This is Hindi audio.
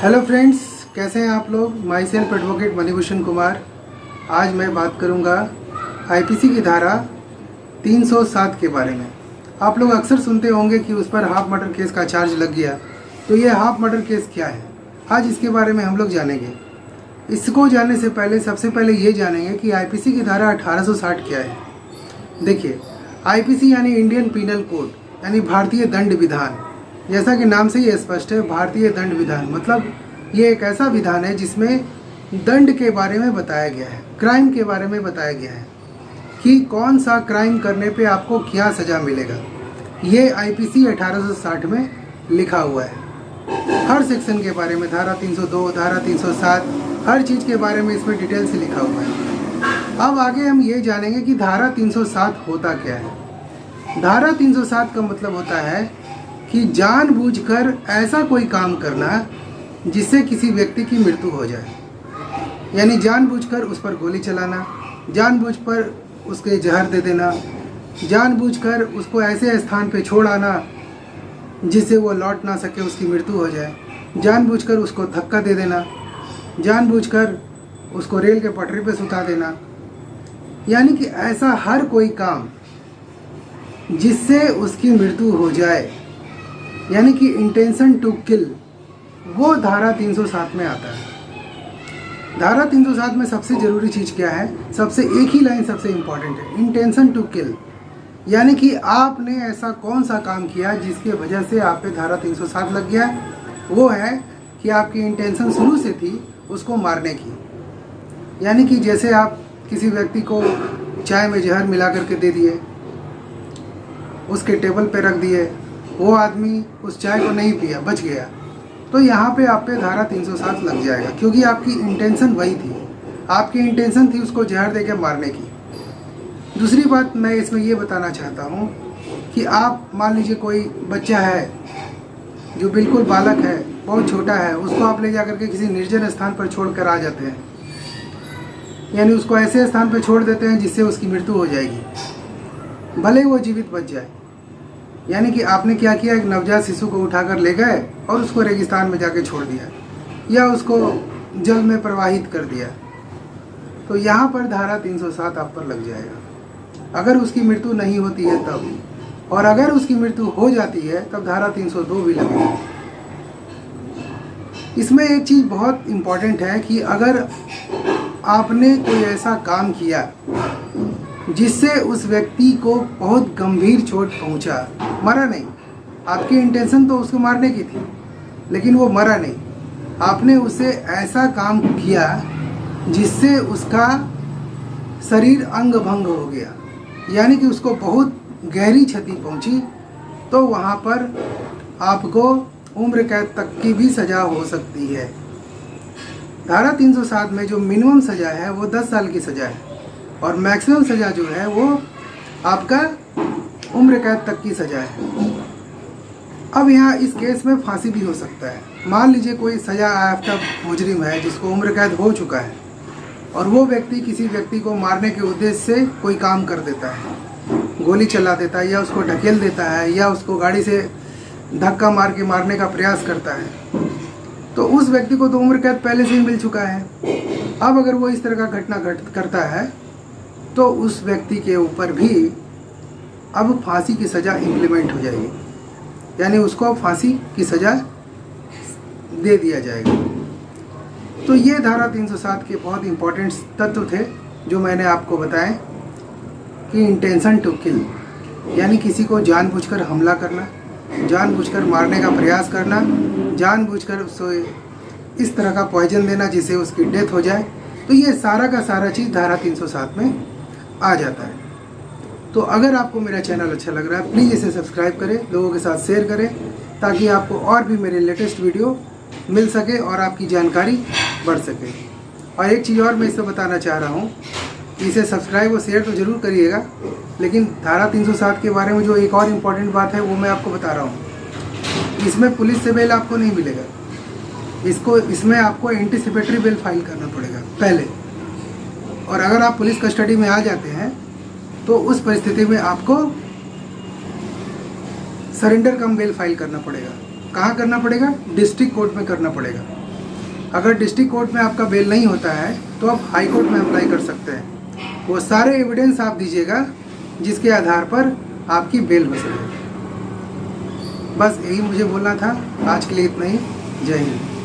हेलो फ्रेंड्स, कैसे हैं आप लोग। My self advocate Manibhushan Kumar. आज मैं बात करूंगा आईपीसी की धारा 307 के बारे में। आप लोग अक्सर सुनते होंगे कि उस पर हाफ मर्डर केस का चार्ज लग गया। तो ये हाफ मर्डर केस क्या है, आज इसके बारे में हम लोग जानेंगे। इसको जानने से पहले सबसे पहले ये जानेंगे कि आईपीसी की धारा 1860 क्या है। देखिए, आईपीसी यानी इंडियन पीनल कोड, यानी भारतीय दंड विधान। जैसा कि नाम से ही स्पष्ट है, भारतीय दंड विधान मतलब ये एक ऐसा विधान है जिसमें दंड के बारे में बताया गया है, क्राइम के बारे में बताया गया है कि कौन सा क्राइम करने पे आपको क्या सज़ा मिलेगा। ये आईपीसी 1860 में लिखा हुआ है। हर सेक्शन के बारे में, धारा 302, धारा 307, हर चीज़ के बारे में इसमें डिटेल से लिखा हुआ है। अब आगे हम ये जानेंगे कि धारा 307 होता क्या है। धारा 307 का मतलब होता है कि जानबूझकर ऐसा कोई काम करना जिससे किसी व्यक्ति की मृत्यु हो जाए, यानी जानबूझकर उस पर गोली चलाना, जानबूझकर उसके जहर दे देना, जानबूझकर उसको ऐसे स्थान पे छोड़ आना जिससे वो लौट ना सके, उसकी मृत्यु हो जाए, जानबूझकर उसको धक्का दे देना, जानबूझकर उसको रेल के पटरी पे सुता देना, यानी कि ऐसा हर कोई काम जिससे उसकी मृत्यु हो जाए, यानी कि इंटेंशन टू किल, वो धारा 307 में आता है। धारा 307 में सबसे ज़रूरी चीज़ क्या है, सबसे एक ही लाइन सबसे इम्पॉर्टेंट है, इंटेंशन टू किल। यानी कि आपने ऐसा कौन सा काम किया जिसके वजह से आप पे धारा 307 लग गया। वो है कि आपकी इंटेंशन शुरू से थी उसको मारने की। यानी कि जैसे आप किसी व्यक्ति को चाय में जहर मिला करके दे दिए, उसके टेबल पे रख दिए, वो आदमी उस चाय को नहीं पिया, बच गया, तो यहाँ पे आप पे धारा 307 लग जाएगा, क्योंकि आपकी इंटेंशन वही थी। आपकी इंटेंशन थी उसको जहर देकर मारने की। दूसरी बात मैं इसमें ये बताना चाहता हूँ कि आप मान लीजिए कोई बच्चा है जो बिल्कुल बालक है, बहुत छोटा है, उसको आप ले जा करके किसी निर्जन स्थान पर छोड़ कर आ जाते हैं, यानी उसको ऐसे स्थान पर छोड़ देते हैं जिससे उसकी मृत्यु हो जाएगी, भले ही वो जीवित बच जाए। यानी कि आपने क्या किया, एक नवजात शिशु को उठाकर ले गए और उसको रेगिस्तान में जाके छोड़ दिया या उसको जल में प्रवाहित कर दिया, तो यहाँ पर धारा 307 आप पर लग जाएगा। अगर उसकी मृत्यु नहीं होती है तब, और अगर उसकी मृत्यु हो जाती है तब धारा 302 भी लगेगी। इसमें एक चीज़ बहुत इम्पॉर्टेंट है कि अगर आपने कोई ऐसा काम किया जिससे उस व्यक्ति को बहुत गंभीर चोट पहुंचा, मरा नहीं, आपकी इंटेंशन तो उसको मारने की थी लेकिन वो मरा नहीं, आपने उसे ऐसा काम किया जिससे उसका शरीर अंग भंग हो गया, यानी कि उसको बहुत गहरी क्षति पहुंची, तो वहाँ पर आपको उम्र कैद तक की भी सज़ा हो सकती है। धारा 307 में जो मिनिमम सज़ा है वो 10 साल की सज़ा है और मैक्सिमम सज़ा जो है वो आपका उम्र कैद तक की सज़ा है। अब यहाँ इस केस में फांसी भी हो सकता है। मान लीजिए कोई सज़ा याफ्ता मुजरिम है जिसको उम्र कैद हो चुका है और वो व्यक्ति किसी व्यक्ति को मारने के उद्देश्य से कोई काम कर देता है, गोली चला देता है या उसको ढकेल देता है या उसको गाड़ी से धक्का मार के मारने का प्रयास करता है, तो उस व्यक्ति को तो उम्र कैद पहले से ही मिल चुका है। अब अगर वो इस तरह का घटना करता है तो उस व्यक्ति के ऊपर भी अब फांसी की सज़ा इम्प्लीमेंट हो जाएगी, यानी उसको अब फांसी की सज़ा दे दिया जाएगा। तो ये धारा 307 के बहुत इम्पोर्टेंट तत्व थे जो मैंने आपको बताए कि इंटेंशन टू किल, यानी किसी को जानबूझकर हमला करना, जानबूझकर मारने का प्रयास करना, जानबूझकर उसको इस तरह का पॉइजन देना जिससे उसकी डेथ हो जाए, तो ये सारा का सारा चीज़ धारा 307 में आ जाता है। तो अगर आपको मेरा चैनल अच्छा लग रहा है प्लीज़ इसे सब्सक्राइब करें, लोगों के साथ शेयर करें, ताकि आपको और भी मेरे लेटेस्ट वीडियो मिल सके और आपकी जानकारी बढ़ सके। और एक चीज़ और मैं इससे बताना चाह रहा हूँ कि इसे सब्सक्राइब और शेयर तो ज़रूर करिएगा, लेकिन धारा 307 के बारे में जो एक और इम्पॉर्टेंट बात है वो मैं आपको बता रहा हूँ। इसमें पुलिस से बेल आपको नहीं मिलेगा, इसमें आपको एंटीसिपेटरी बेल फाइल करना पड़ेगा पहले, और अगर आप पुलिस कस्टडी में आ जाते हैं तो उस परिस्थिति में आपको सरेंडर कम बेल फाइल करना पड़ेगा। कहाँ करना पड़ेगा? डिस्ट्रिक्ट कोर्ट में करना पड़ेगा। अगर डिस्ट्रिक्ट कोर्ट में आपका बेल नहीं होता है तो आप हाई कोर्ट में अप्लाई कर सकते हैं। वो सारे एविडेंस आप दीजिएगा जिसके आधार पर आपकी बेल हो सके। बस यही मुझे बोलना था। आज के लिए इतना ही। जय हिंद।